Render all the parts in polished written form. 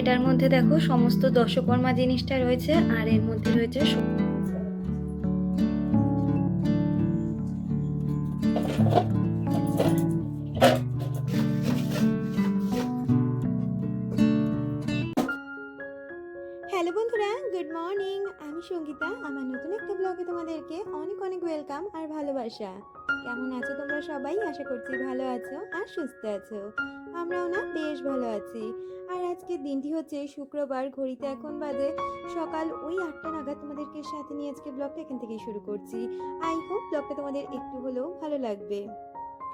এটার মধ্যে দেখো সমস্ত দশকর্মা জিনিসটা রয়েছে, আর এর মধ্যে রয়েছে হ্যালো বন্ধুরা, গুড মর্নিং। আমি সঙ্গীতা। আমার নতুন একটা ব্লগে তোমাদেরকে অনেক অনেক ওয়েলকাম আর ভালোবাসা। কেমন আছো তোমরা সবাই? আশা করছি ভালো আছো আর সুস্থ আছো। আমরাও না বেশ ভালো আছি। আর আজকের দিনটি হচ্ছে শুক্রবার। ঘড়িতে এখন বাজে সকাল ওই 8টা নাগাদ। তোমাদেরকে সাথে নিয়ে আজকে ব্লগটা এখান থেকেই শুরু করছি। আই হোপ ব্লগটা তোমাদের একটু হলেও ভালো লাগবে।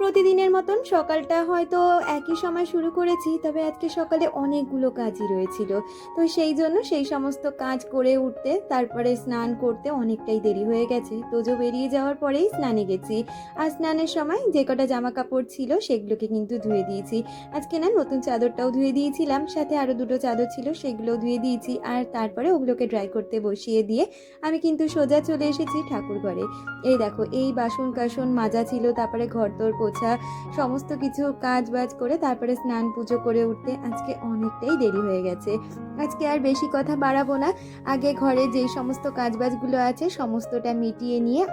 প্রতিদিনের মতন সকালটা হয়তো একই সময় শুরু করেছি, তবে আজকে সকালে অনেকগুলো কাজই রয়েছিল। তো সেই জন্য সেই সমস্ত কাজ করে উঠতে, তারপরে স্নান করতে অনেকটাই দেরি হয়ে গেছে। তোজো বেরিয়ে যাওয়ার পরেই স্নানে গেছি। আর স্নানের সময় যে কটা জামা কাপড় ছিল সেগুলোকে কিন্তু ধুয়ে দিয়েছি। আজকে না নতুন চাদরটাও ধুয়ে দিয়েছিলাম, সাথে আরও দুটো চাদর ছিল সেগুলোও ধুয়ে দিয়েছি। আর তারপরে ওগুলোকে ড্রাই করতে বসিয়ে দিয়ে আমি কিন্তু সোজা চলে এসেছি ঠাকুর ঘরে। এই দেখো, এই বাসন কাসন মাজা ছিল, তারপরে ঘরদোর পোছা, সমস্ত কিছু কাজ বাজ করে তারপরে স্নান পুজো করে উঠতে আজকে অনেকটাই দেরি হয়ে গেছে। আজকে আর বেশি কথা বাড়াবো না। আগে ঘরে যেই সমস্ত কাজ বাজগুলো আছে সমস্তটা মিটিয়ে নিয়ে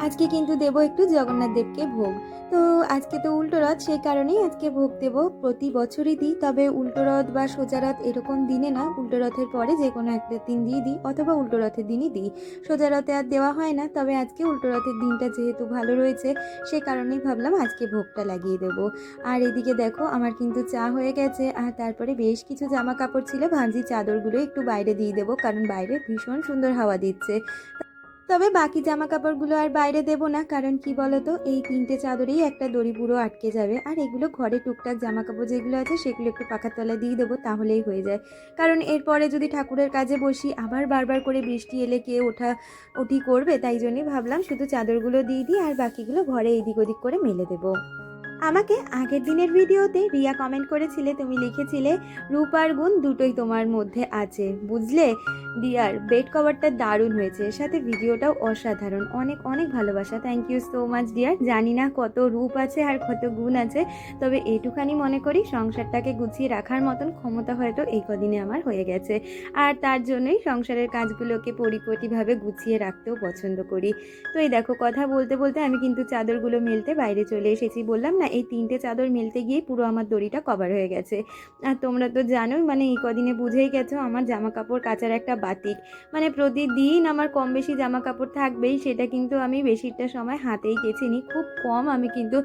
আজকে কিন্তু দেবো একটু জগন্নাথ দেবকে ভোগ। তো আজকে তো উল্টো রথ, সেই কারণেই আজকে ভোগ দেব। প্রতি বছরই দিই, তবে উল্টো রথ বা সোজা রথ এরকম দিনে না, উল্টো রথের পরে যে কোনো একটা দিন দিয়ে দিই, অথবা উল্টো রথের দিনই দিই। সোজা রথে আর দেওয়া হয় না, তবে আজকে উল্টো রথের দিনটা যেহেতু ভালো রয়েছে সে কারণেই ভাবলাম আজকে ভোগটা লাগিয়ে দেবো। আর এদিকে দেখো, আমার কিন্তু চা হয়ে গেছে। আর তারপরে বেশ কিছু জামা কাপড় ছিল, ভাঁজি চাদরগুলো একটু বাইরে দিয়ে দেবো, কারণ বাইরে ভীষণ সুন্দর হাওয়া দিচ্ছে। তবে বাকি জামা কাপড়গুলো আর বাইরে দেবো না, কারণ কি বলতো, এই 3টে চাদরেই একটা দড়ি পুরো আটকে যাবে। আর এগুলো ঘরে টুকটাক জামা কাপড় যেগুলো আছে সেগুলো একটু পাখার তলায় দিয়ে দেবো, তাহলেই হয়ে যায়। কারণ এরপরে যদি ঠাকুরের কাজে বসি, আবার বারবার করে বৃষ্টি এলে কে ওঠি করবে, তাই জন্যই ভাবলাম শুধু চাদরগুলো দিয়ে দিই আর বাকিগুলো ঘরে এদিক ওদিক করে মেলে দেবো। আমাকে আগের দিনের ভিডিওতে রিয়া কমেন্ট করেছিলে, তুমি লিখেছিলে রূপ আর গুণ দুটোই তোমার মধ্যে আছে, বুঝলে ডিয়ার? বেড কভারটা দারুণ হয়েছে, সাথে ভিডিওটাও অসাধারণ। অনেক অনেক ভালোবাসা। Thank you so much dear. জানি না কত রূপ আছে আর কত গুণ আছে, তবে এটুখানি মনে করি সংসারটাকে গুছিয়ে রাখার মতন ক্ষমতা হয়তো এই কদিনে আমার হয়ে গেছে। আর তার জন্যই সংসারের কাজগুলোকে পরিপাটিভাবে গুছিয়ে রাখতেও পছন্দ করি। তো এই দেখো, কথা বলতে বলতে আমি কিন্তু চাদরগুলো মেলতে বাইরে চলে এসেছি। বললাম না, এই 3টে চাদর মেলতে গিয়ে পুরো আমার দড়িটা কভার হয়ে গেছে। আর তোমরা তো জানোই, মানে এই কদিনে বুঝেই গেছো আমার জামা কাপড় কাচার একটা বাতিক। মানে প্রতিদিন আমার কম বেশি জামা কাপড় থাকবেই, সেটা কিন্তু আমি বেশিরটা সময় হাতেই কেচে নিই। খুব কম আমি কিন্তু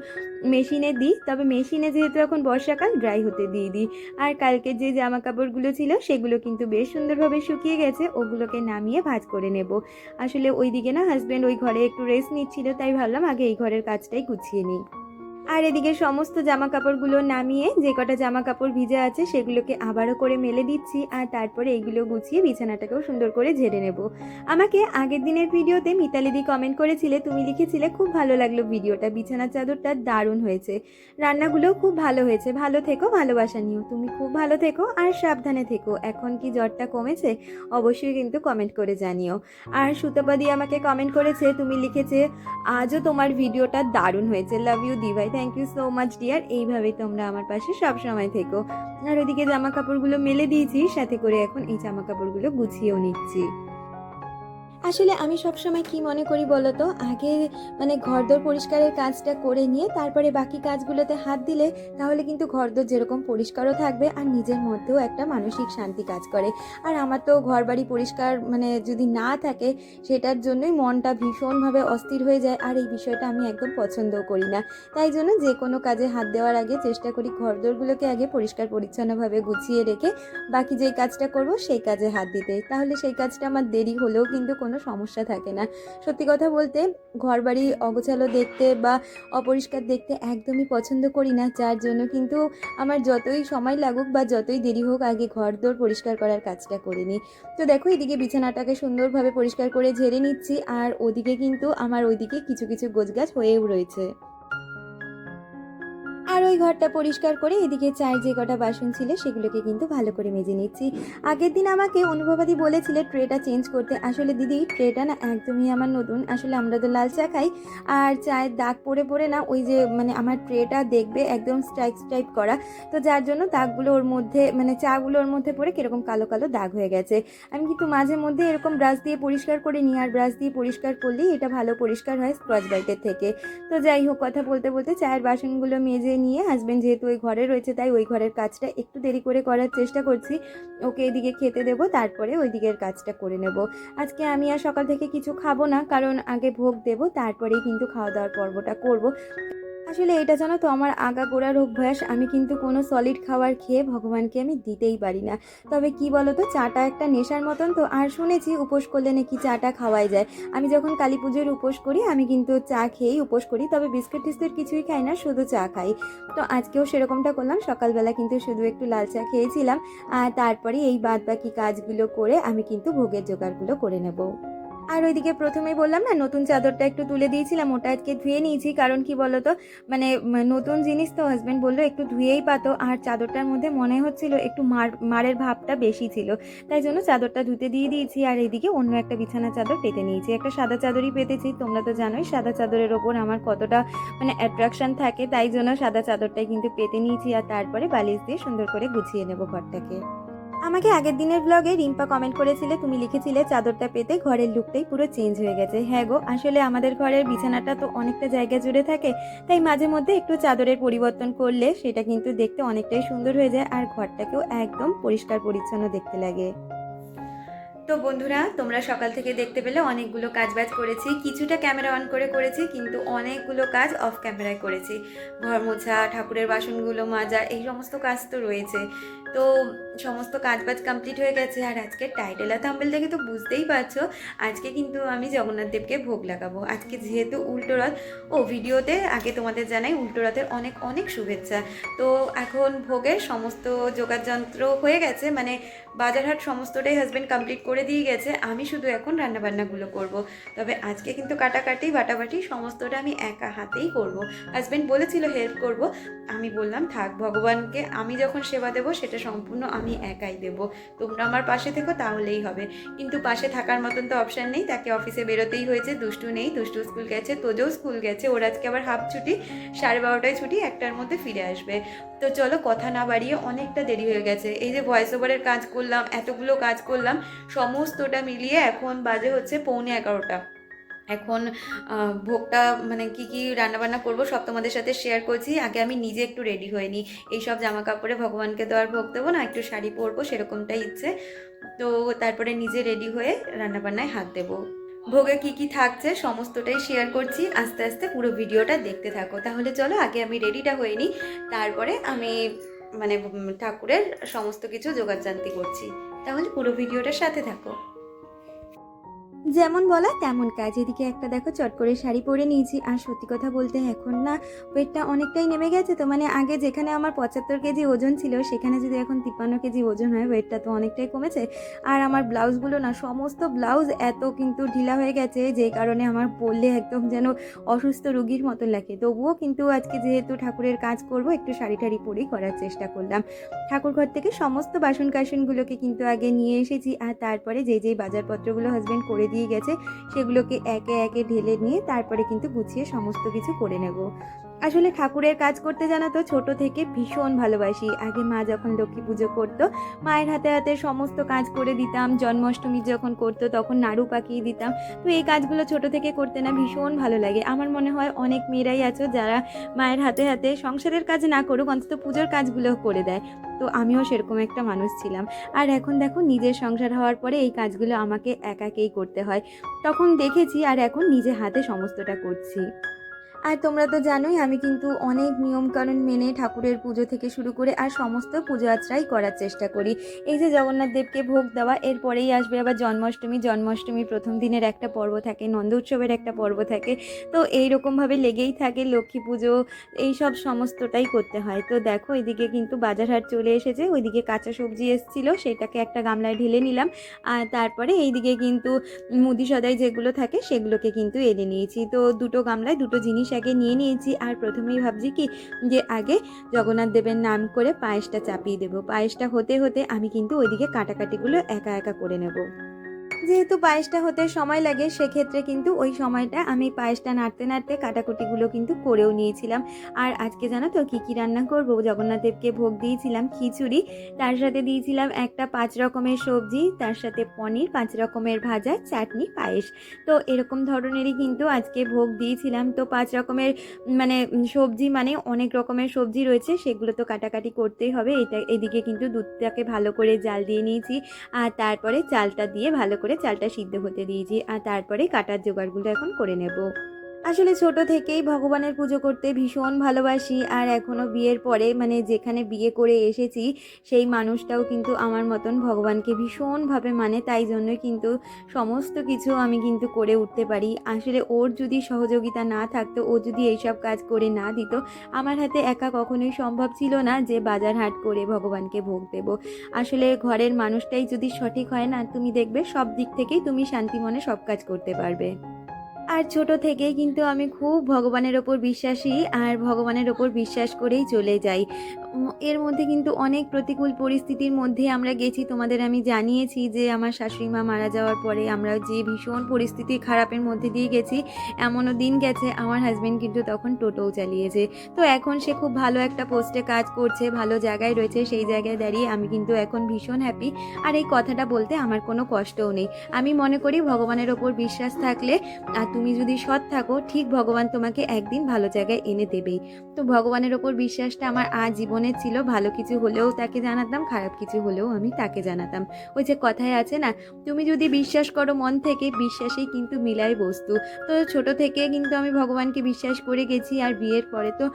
মেশিনে দিই, তবে মেশিনে যেহেতু এখন বর্ষাকাল, ড্রাই হতে দিয়ে দিই। আর কালকে যে জামা কাপড়গুলো ছিল সেগুলো কিন্তু বেশ সুন্দরভাবে শুকিয়ে গেছে, ওগুলোকে নামিয়ে ভাঁজ করে নেব। আসলে ওইদিকে না হাজব্যান্ড ওই ঘরে একটু রেস্ট নিচ্ছিল, তাই ভাবলাম আগে এই ঘরের কাজটাই গুছিয়ে নিই। আর এদিকে সমস্ত জামা কাপড়গুলো নামিয়ে যে কটা জামা কাপড় ভিজে আছে সেগুলোকে আবারও করে মেলে দিচ্ছি। আর তারপরে এগুলো গুছিয়ে বিছানাটাকেও সুন্দর করে ঝেড়ে নেব। আমাকে আগের দিনের ভিডিওতে মিতালিদি কমেন্ট করেছিলে, তুমি লিখেছিলে খুব ভালো লাগলো ভিডিওটা, বিছানার চাদরটা দারুণ হয়েছে, রান্নাগুলোও খুব ভালো হয়েছে, ভালো থেকো, ভালোবাসা নিও। তুমি খুব ভালো থেকো আর সাবধানে থেকো। এখন কি জ্বরটা কমেছে? অবশ্যই কিন্তু কমেন্ট করে জানিও। আর সুতপাদি আমাকে কমেন্ট করেছে, তুমি লিখেছে আজও তোমার ভিডিওটা দারুণ হয়েছে, লাভ ইউ দি ভাই। Thank you so much dear. এইভাবেই তোমরা আমার পাশে সব সময় থেকো। আর ওদিকে জামা কাপড়গুলো মেলে দিয়েছি, সাথে করে এখন এই জামা কাপড়গুলো গুছিয়েও নিচ্ছি। আসলে আমি সবসময় কি মনে করি বলতো, আগে মানে ঘরদোর পরিষ্কারের কাজটা করে নিয়ে তারপরে বাকি কাজগুলোতে হাত দিলে তাহলে কিন্তু ঘরদোর যেরকম পরিষ্কারও থাকবে আর নিজের মধ্যেও একটা মানসিক শান্তি কাজ করে। আর আমার তো ঘর বাড়ি পরিষ্কার মানে যদি না থাকে, সেটার জন্যই মনটা ভীষণভাবে অস্থির হয়ে যায়। আর এই বিষয়টা আমি একদম পছন্দও করি না। তাই জন্য যে কোনো কাজে হাত দেওয়ার আগে চেষ্টা করি ঘরদোরগুলোকে আগে পরিষ্কার পরিচ্ছন্নভাবে গুছিয়ে রেখে বাকি যেই কাজটা করব সেই কাজে হাত দিতে। তাহলে সেই কাজটা আমার দেরি হলেও কিন্তু কোনো সমস্যা থাকে না। সত্যি কথা বলতে, ঘরবাড়ি অগোছালো দেখতে বা অপরিষ্কার দেখতে একদমই পছন্দ করি না, যার জন্য কিন্তু আমার যতই সময় লাগুক বা যতই দেরি হোক আগে ঘরদোর পরিষ্কার করার কাজটা করে নিই। তো দেখো, এদিকে বিছানাটাকে সুন্দরভাবে পরিষ্কার করে ঝেড়ে নিচ্ছি, আর ওদিকে কিন্তু আমার ওইদিকে কিছু কিছু গোছগাছ হয়েও রয়েছে। আর ওই ঘরটা পরিষ্কার করে এদিকে চায়ের যে কটা বাসন ছিল সেগুলোকে কিন্তু ভালো করে মেজে নিচ্ছি। আগের দিন আমাকে অনুভবাদি বলেছিলে ট্রেটা চেঞ্জ করতে। আসলে দিদি ট্রেটা না একদমই আমার নতুন। আসলে আমরা তো লাল চা খাই, আর চায়ের দাগ পড়ে পড়ে না ওই যে আমার ট্রেটা দেখবে একদম স্ট্রাইপ করা, তো যার জন্য দাগগুলো ওর মধ্যে চাগুলো ওর মধ্যে পড়ে কীরকম কালো কালো দাগ হয়ে গেছে। আমি কিন্তু মাঝে মধ্যে এরকম ব্রাশ দিয়ে পরিষ্কার করে নিই, আর ব্রাশ দিয়ে পরিষ্কার করলেই এটা ভালো পরিষ্কার হয় স্কচ ব্রাইটের থেকে। তো যাই হোক, কথা বলতে বলতে চায়ের বাসনগুলো মেজে নিয়ে হাজব্যান্ড যেহেতু ওই ঘরে রয়েছে তাই ওই ঘরের কাজটা একটু দেরি করে করার চেষ্টা করছি। ওকে এদিকে খেতে দেবো, তারপরে ওই দিকের কাজটা করে নেব। আজকে আমি আর সকাল থেকে কিছু খাবো না, কারণ আগে ভোগ দেবো তারপরেই কিন্তু খাওয়া দাওয়ার পর্বটা করব। আসলে এটা জানো তো আমার আগাগোড়ার অভ্যাস, আমি কিন্তু কোনো সলিড খাবার খেয়ে ভগবানকে আমি দিতেই পারি না। তবে কি বলো তো, চাটা একটা নেশার মতন তো, আর শুনেছি উপোস করলে নাকি চাটা খাওয়াই যায়। আমি যখন কালী পুজোর উপোস করি আমি কিন্তু চা খেয়েই উপোস করি, তবে বিস্কুট টিস্কুট কিছুই খাই না, শুধু চা খাই। তো আজকেও সেরকমটা করলাম, সকালবেলা কিন্তু শুধু একটু লাল চা খেয়েছিলাম, আর তারপরে এই বাদ বাকি কাজগুলো করে আমি কিন্তু ভোগের জোগাড়গুলো করে নেব। আর ওইদিকে প্রথমেই বললাম না নতুন চাদরটা একটু তুলে দিয়েছিলাম, ওটা আজকে ধুয়ে নিয়েছি। কারণ কি বলতো, নতুন জিনিস তো হাজব্যান্ড বললো একটু ধুয়েই পাতো, আর চাদরটার মধ্যে মনে হচ্ছিল একটু মারের ভাবটা বেশি ছিল, তাই জন্য চাদরটা ধুতে দিয়ে দিয়েছি। আর এইদিকে অন্য একটা বিছানা চাদর পেতে নিয়েছি, একটা সাদা চাদরই পেতেছি। তোমরা তো জানোই সাদা চাদরের ওপর আমার কতটা অ্যাট্রাকশন থাকে, তাই জন্য সাদা চাদরটাই কিন্তু পেতে নিয়েছি। আর তারপরে বালিশ দিয়ে সুন্দর করে গুছিয়ে নেব ঘরটাকে। আমাকে আগের দিনের ব্লগে রিম্পা কমেন্ট করেছিলে, তুমি লিখেছিলে চাদরটা পেতে ঘরের লুকটাই পুরো চেঞ্জ হয়ে গেছে। হ্যাঁ গো, আসলে আমাদের ঘরের বিছানাটা তো অনেকটা জায়গা জুড়ে থাকে, তাই মাঝে মধ্যে একটু চাদরের পরিবর্তন করলে সেটা কিন্তু দেখতে অনেকটাই সুন্দর হয়ে যায়, আর ঘরটাকেও একদম পরিষ্কার পরিচ্ছন্ন দেখতে লাগে। তো বন্ধুরা, তোমরা সকাল থেকে দেখতে পেলে অনেকগুলো কাজ বাজ করেছি, কিছুটা ক্যামেরা অন করে করেছি, কিন্তু অনেকগুলো কাজ অফ ক্যামেরায় করেছি। ঘর মোছা, ঠাকুরের বাসনগুলো মাজা, এই সমস্ত কাজ তো রয়েছে। তো সমস্ত কাজ বাজ কমপ্লিট হয়ে গেছে। আর আজকে টাইটেল আর থাম্বনেল দেখে তো বুঝতেই পারছো, আজকে কিন্তু আমি জগন্নাথ দেবকে ভোগ লাগাবো। আজকে যেহেতু উল্টো রথ, ভিডিওতে আগে তোমাদের জানাই উল্টো রথের অনেক অনেক শুভেচ্ছা। তো এখন ভোগের সমস্ত যোগাযন্ত্র হয়ে গেছে, বাজারহাট সমস্তটাই হাজব্যান্ড কমপ্লিট করে দিয়ে গেছে, আমি শুধু এখন রান্নাবান্নাগুলো করব। তবে আজকে কিন্তু কাটাকাটি বাটাবাটি সমস্তটা আমি একা হাতেই করব। হাজব্যান্ড বলেছিল হেল্প করব, আমি বললাম থাক, ভগবানকে আমি যখন সেবা দেবো সেটা সম্পূর্ণ আমি একাই দেব, তোমরা আমার পাশে থেকো তাহলেই হবে। কিন্তু পাশে থাকার মতন তো অপশান নেই, তাকে অফিসে বেরোতেই হয়েছে। দুষ্টু নেই, দুষ্টু স্কুল গেছে, তোজও স্কুল গেছে, ওর আজকে আবার হাফ ছুটি, 12:30টায় ছুটি, 1টার মধ্যে ফিরে আসবে। তো চলো কথা না বাড়িয়ে, অনেকটা দেরি হয়ে গেছে। এই যে ভয়েস ওভারের কাজ করলাম, এতগুলো কাজ করলাম, সমস্তটা মিলিয়ে এখন বাজে হচ্ছে 11:45। এখন ভোগটা কি কি রান্নাবান্না করবো সব তোমাদের সাথে শেয়ার করছি। আগে আমি নিজে একটু রেডি হয়ে নিই, এইসব জামা কাপড়ে ভগবানকে তো আর ভোগ দেবো না, একটু শাড়ি পরবো সেরকমটাই ইচ্ছে। তো তারপরে নিজে রেডি হয়ে রান্নাবান্নায় হাত দেবো। ভোগে কি কি থাকছে সমস্তটাই শেয়ার করছি, আস্তে আস্তে পুরো ভিডিওটা দেখতে থাকো। তাহলে চলো আগে আমি রেডিটা হয়ে নিই, তারপরে আমি ঠাকুরের সমস্ত কিছু জোগাড়জান্তি করছি। তাহলে পুরো ভিডিওটার সাথে থাকো। যেমন বলা তেমন কাজ। এদিকে একটা দেখো চট করে শাড়ি পরে নিয়েছি, আর সত্যি কথা বলতে এখন না ওয়েটটা অনেকটাই নেমে গেছে। তো আগে যেখানে আমার 75 কেজি ওজন ছিল সেখানে যদি এখন 53 কেজি ওজন হয়, ওয়েটটা তো অনেকটাই কমেছে। আর আমার ব্লাউজগুলো না, সমস্ত ব্লাউজ এত কিন্তু ঢিলা হয়ে গেছে, যেই কারণে আমার পরলে একদম যেন অসুস্থ রোগীর মতন লাগে। তবুও কিন্তু আজকে যেহেতু ঠাকুরের কাজ করব, একটু শাড়ি টাড়ি পরেই করার চেষ্টা করলাম। ঠাকুর ঘর থেকে সমস্ত বাসন কাসনগুলোকে কিন্তু আগে নিয়ে এসেছি, আর তারপরে যেই বাজারপত্রগুলো হাজব্যান্ড করে দিয়ে গেছে সেগুলোকে একে একে ঢেলে নিয়ে তারপরে কিন্তু গুছিয়ে সমস্ত কিছু করে নেব। আসলে ঠাকুরের কাজ করতে জানো তো ছোট থেকে ভীষণ ভালোবাসি। আগে মা যখন লক্ষ্মী পুজো করতো, মায়ের হাতে হাতে সমস্ত কাজ করে দিতাম। জন্মাষ্টমী যখন করতো তখন নাড়ু পাকিয়ে দিতাম। তো এই কাজগুলো ছোট থেকে করতে না ভীষণ ভালো লাগে। আমার মনে হয় অনেক মেয়েরাই আছো যারা মায়ের হাতে হাতে সংসারের কাজ না করুক অন্তত পুজোর কাজগুলো করে দেয়। তো আমিও সেরকম একটা মানুষ ছিলাম। আর এখন দেখো নিজের সংসার হওয়ার পরে এই কাজগুলো আমাকে একাকেই করতে হয়। তখন দেখেছি, আর এখন নিজে হাতে সমস্তটা করছি। আর তোমরা তো জানোই আমি কিন্তু অনেক নিয়মকানুন মেনে ঠাকুরের পুজো থেকে শুরু করে আর সমস্ত পুজো আচরাই করার চেষ্টা করি। এই যে জগন্নাথ দেবকে ভোগ দেওয়া, এরপরেই আসবে আবার জন্মাষ্টমী প্রথম দিনের একটা পর্ব থাকে, নন্দ উৎসবের একটা পর্ব থাকে। তো এইরকমভাবে লেগেই থাকে, লক্ষ্মী পুজো, এইসব সমস্তটাই করতে হয়। তো দেখো এদিকে কিন্তু বাজারহাট চলে এসেছে, ওইদিকে কাঁচা সবজি এসেছিলো, সেটাকে একটা গামলায় ঢেলে নিলাম। আর তারপরে এইদিকে কিন্তু মুদি সদাই যেগুলো থাকে সেগুলোকে কিন্তু এনে নিয়েছি। তো দুটো গামলায় দুটো জিনিস আগে নিয়ে নিয়েছি। আর প্রথমেই ভাবছি কি যে আগে জগন্নাথ দেবের নাম করে পায়েসটা চাপিয়ে দেবো। পায়েসটা হতে হতে আমি কিন্তু ওইদিকে কাটাকাটিগুলো একা একা করে নেব। যেহেতু পায়েসটা হতে সময় লাগে সেক্ষেত্রে কিন্তু ওই সময়টা আমি পায়েসটা নাড়তে নাড়তে কাটাকুটিগুলো কিন্তু করেও নিয়েছিলাম। আর আজকে জানো তো কী কী রান্না করব, জগন্নাথ দেবকে ভোগ দিয়েছিলাম খিচুড়ি, তার সাথে দিয়েছিলাম একটা 5 রকমের সবজি, তার সাথে পনির, 5 রকমের ভাজা, চাটনি, পায়েস। তো এরকম ধরনেরই কিন্তু আজকে ভোগ দিয়েছিলাম। তো 5 রকমের মানে সবজি মানে অনেক রকমের সবজি রয়েছে, সেগুলো তো কাটাকাটি করতেই হবে। এদিকে কিন্তু দুধটাকে ভালো করে জাল দিয়ে নিয়েছি, আর তারপরে চালটা দিয়ে ভালো করে চালটা সিদ্ধ হতে দিয়েছি, আর তারপরে কাটার জোগাড়গুলো এখন করে নেব। আসলে ছোট থেকেই ভগবানের পুজো করতে ভীষণ ভালোবাসি, আর এখনও বিয়ের পরে মানে যেখানে বিয়ে করে এসেছি সেই মানুষটাও কিন্তু আমার মতন ভগবানকে ভীষণভাবে মানে, তাই জন্যই কিন্তু সমস্ত কিছু আমি কিন্তু করে উঠতে পারি। আসলে ওর যদি সহযোগিতা না থাকতো, ও যদি এইসব কাজ করে না দিত, আমার হাতে একা কখনোই সম্ভব ছিল না যে বাজার হাট করে ভগবানকে ভোগ দেব। আসলে ঘরের মানুষটাই যদি সঠিক হয় না, তুমি দেখবে সব দিক থেকেই তুমি শান্তি মনে সব কাজ করতে পারবে। আর ছোট থেকেই কিন্তু আমি খুব ভগবানের ওপর বিশ্বাসী, আর ভগবানের ওপর বিশ্বাস করেই চলে যাই। এর মধ্যে কিন্তু অনেক প্রতিকূল পরিস্থিতির মধ্যে আমরা গেছি, তোমাদের আমি জানিয়েছি যে আমার শাশুড়ি মা মারা যাওয়ার পরে আমরা যে ভীষণ পরিস্থিতি খারাপের মধ্যে দিয়ে গেছি। এমনও দিন গেছে আমার হাজবেন্ড কিন্তু তখন টোটোও চালিয়েছে। তো এখন সে খুব ভালো একটা পোস্টে কাজ করছে, ভালো জায়গায় রয়েছে, সেই জায়গায় দাঁড়িয়ে আমি কিন্তু এখন ভীষণ হ্যাপি। আর এই কথাটা বলতে আমার কোনো কষ্টও নেই। আমি মনে করি ভগবানের ওপর বিশ্বাস থাকলে আর তুমি যদি সৎ থাকো, ঠিক ভগবান তোমাকে একদিন ভালো জায়গায় এনে দেবেই। তো ভগবানের ওপর বিশ্বাসটা আমার জীবনের ছিল। ভালো কিছু হলেও তাকে জানাতাম, খারাপ কিছু হলেও আমি তাকে জানাতাম। ওই যে কথায় আছে না, তুমি যদি বিশ্বাস করো মন থেকে, বিশ্বাসেই কিন্তু মিলায় বস্তু। তো ছোট থেকে কিন্তু আমি ভগবানকে বিশ্বাস করে গেছি, আর বিয়ের পরে তো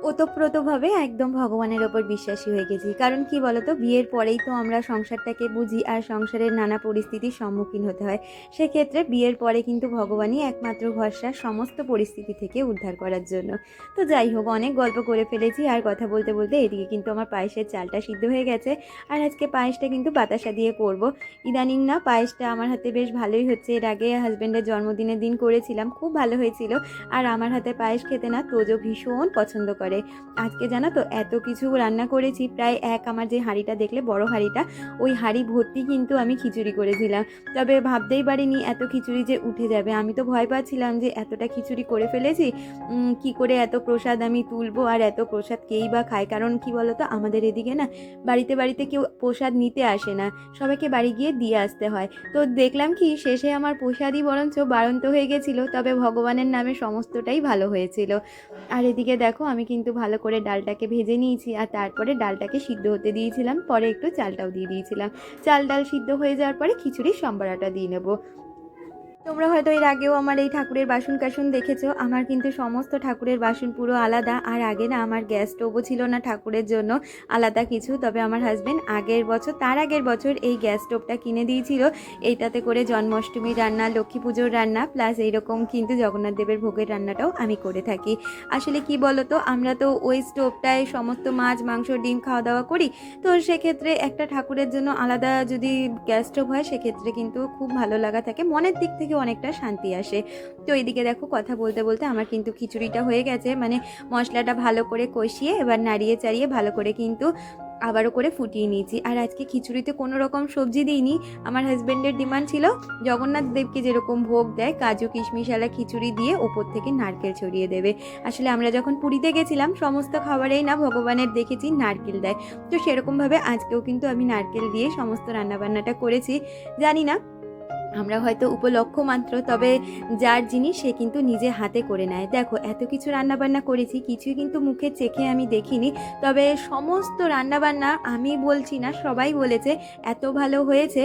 ওতপ্রোতভাবে একদম ভগবানের ওপর বিশ্বাসী হয়ে গেছি। কারণ কি বলতো, বিয়ের পরেই তো আমরা সংসারটাকে বুঝি, আর সংসারের নানা পরিস্থিতির সম্মুখীন হতে হয়। সেক্ষেত্রে বিয়ের পরে কিন্তু ভগবানই একমাত্র ভরসা সমস্ত পরিস্থিতি থেকে উদ্ধার করার জন্য। তো যাই হোক, অনেক গল্প করে ফেলেছি, আর কথা বলতে বলতে এদিকে কিন্তু আমার পায়েসের চালটা সিদ্ধ হয়ে গেছে। আর আজকে পায়েসটা কিন্তু বাতাসা দিয়ে করব। ইদানিং না পায়েসটা আমার হাতে বেশ ভালোই হচ্ছে। এর আগে হাজব্যান্ডের জন্মদিনের দিন করেছিলাম, খুব ভালো হয়েছিল। আর আমার হাতে পায়েস খেতে না তোজো ভীষণ পছন্দ করে। আজকে জানো তো এত কিছু রান্না করেছি, প্রায় আমার যে হাঁড়িটা দেখলে বড় হাঁড়িটা, ওই হাঁড়ি ভর্তি কিন্তু আমি খিচুড়ি করেছিলাম। তবে ভাবতেই পারিনি এত খিচুড়ি যে উঠে যাবে। আমি তো ভয় পাচ্ছিলাম যে এতটা খিচুড়ি করে ফেলেছি, কি করে এত প্রসাদ আমি তুলবো, আর এত প্রসাদ কেই বা খায়। কারণ কি বলতো, আমাদের এদিকে না বাড়িতে বাড়িতে কেউ প্রসাদ নিতে আসে না, সবাইকে বাড়ি গিয়ে দিয়ে আসতে হয়। তো দেখলাম কি শেষে আমার প্রসাদই বরঞ্চ বাড়ন্ত হয়ে গেছিলো। তবে ভগবানের নামে সমস্তটাই ভালো হয়েছিল। আর এদিকে দেখো আমি কিন্তু ভালো করে ডালটাকে ভেজে নিয়েছি, আর তারপরে ডালটাকে সিদ্ধ হতে দিয়েছিলাম, পরে একটু চালটাও দিয়ে দিয়েছিলাম। চাল ডাল সিদ্ধ হয়ে যাওয়ার পরে খিচুড়ির সম্বরাটা দিয়ে নেবো। তোমরা হয়তো এর আগেও আমার এই ঠাকুরের বাসন কাসন দেখেছো। আমার কিন্তু সমস্ত ঠাকুরের বাসন পুরো আলাদা। আর আগে না আমার গ্যাস স্টোভও ছিল না ঠাকুরের জন্য আলাদা কিছু। তবে আমার হাজবেন্ড তার আগের বছর এই গ্যাস স্টোভটা কিনে দিয়েছিল। এইটাতে করে জন্মাষ্টমীর রান্না, লক্ষ্মী পুজোর রান্না, প্লাস এইরকম কিন্তু জগন্নাথ দেবের ভোগের রান্নাটাও আমি করে থাকি। আসলে কি বলতো, আমরা তো ওই স্টোভটায় সমস্ত মাছ, মাংস, ডিম খাওয়া দাওয়া করি। তো সেক্ষেত্রে একটা ঠাকুরের জন্য আলাদা যদি গ্যাস স্টোভ হয়, সেক্ষেত্রে কিন্তু খুব ভালো লাগা থাকে, মনের দিক থেকে অনেকটা শান্তি আসে। তো এইদিকে দেখো কথা বলতে বলতে আমার কিন্তু খিচুড়িটা হয়ে গেছে, মানে মশলাটা ভালো করে কষিয়ে এবার নাড়িয়ে চাড়িয়ে ভালো করে কিন্তু আবারও করে ফুটিয়ে নিয়েছি। আর আজকে খিচুড়িতে কোনো রকম সবজি দিইনি। আমার হাজব্যান্ডের ডিমান্ড ছিল জগন্নাথ দেবকে যেরকম ভোগ দেয় কাজু কিশমিশালা খিচুড়ি দিয়ে ওপর থেকে নারকেল ছড়িয়ে দেবে। আসলে আমরা যখন পুরীতে গেছিলাম সমস্ত খাবারেই না ভগবানের দেখেছি নারকেল দেয়। তো সেরকমভাবে আজকেও কিন্তু আমি নারকেল দিয়ে সমস্ত রান্নাবান্নাটা করেছি। জানি না, আমরা হয়তো উপলক্ষ মাত্র, তবে যার জিনিস সে কিন্তু নিজে হাতে করে নেয়। দেখো এত কিছু রান্নাবান্না করেছি, কিছুই কিন্তু মুখে চেখে আমি দেখিনি। তবে সমস্ত রান্নাবান্না আমি বলছি না, সবাই বলেছে এত ভালো হয়েছে।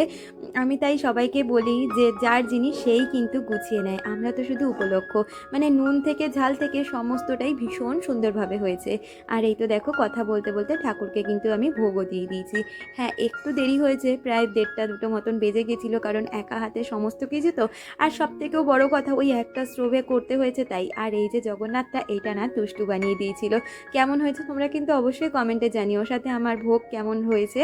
আমি তাই সবাইকে বলি যে যার জিনিস সেই কিন্তু গুছিয়ে নেয়। আমরা তো শুধু উপলক্ষ, মানে নুন থেকে ঝাল থেকে সমস্তটাই ভীষণ সুন্দরভাবে হয়েছে। আর এই তো দেখো কথা বলতে বলতে ঠাকুরকে কিন্তু আমি ভোগও দিয়ে দিয়েছি। হ্যাঁ, একটু দেরি হয়েছে, প্রায় 1:30-2 মতন বেজে গেছিলো, কারণ একা হাতে সমস্ত কিছু তো। আর সব থেকেও বড় কথা, ওই একটা স্টোভে করতে হয়েছে তাই। আর এই যে জগন্নাথটা, এইটা না দুষ্টু বানিয়ে দিয়েছিল। কেমন হয়েছে তোমরা কিন্তু অবশ্যই কমেন্টে জানিও, সাথে আমার ভোগ কেমন হয়েছে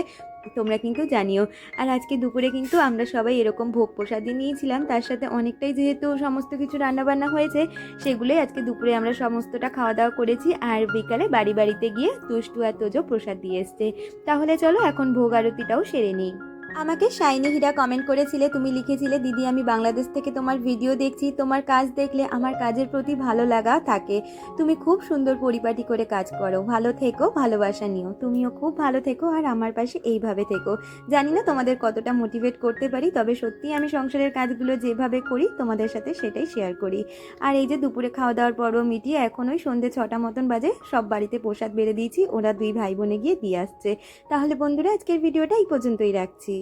তোমরা কিন্তু জানিও। আর আজকে দুপুরে কিন্তু আমরা সবাই এরকম ভোগ প্রসাদই নিয়েছিলাম, তার সাথে অনেকটাই যেহেতু সমস্ত কিছু রান্নাবান্না হয়েছে সেগুলোই আজকে দুপুরে আমরা সমস্তটা খাওয়া দাওয়া করেছি। আর বিকালে বাড়িতে গিয়ে দুষ্টু আর তোজো প্রসাদ দিয়ে এসছে। তাহলে চলো এখন ভোগ আরতিটাও সেরে নিই। আমাকে শাইনি হীরা কমেন্ট করেছিলে, তুমি লিখেছিলে দিদি আমি বাংলাদেশ থেকে তোমার ভিডিও দেখছি, তোমার কাজ দেখলে আমার কাজের প্রতি ভালো লাগা থাকে, তুমি খুব সুন্দর পরিপাটি করে কাজ করো, ভালো থেকো, ভালোবাসা নিও, তুমিও খুব ভালো থেকো আর আমার পাশে এইভাবে থেকো। জানি না তোমাদের কতটা মোটিভেট করতে পারি, তবে সত্যিই আমি সংসারের কাজগুলো যেভাবে করি তোমাদের সাথে সেটাই শেয়ার করি। আর এই যে দুপুরে খাওয়া দাওয়ার পর্ব মিটিয়ে এখন ওই সন্ধ্যে 6টা মতন বাজে, সব বাড়িতে প্রসাদ বেড়ে দিয়েছি, ওরা দুই ভাই বোনে গিয়ে দিয়ে আসছে। তাহলে বন্ধুরা আজকের ভিডিওটা এই পর্যন্তই রাখছি।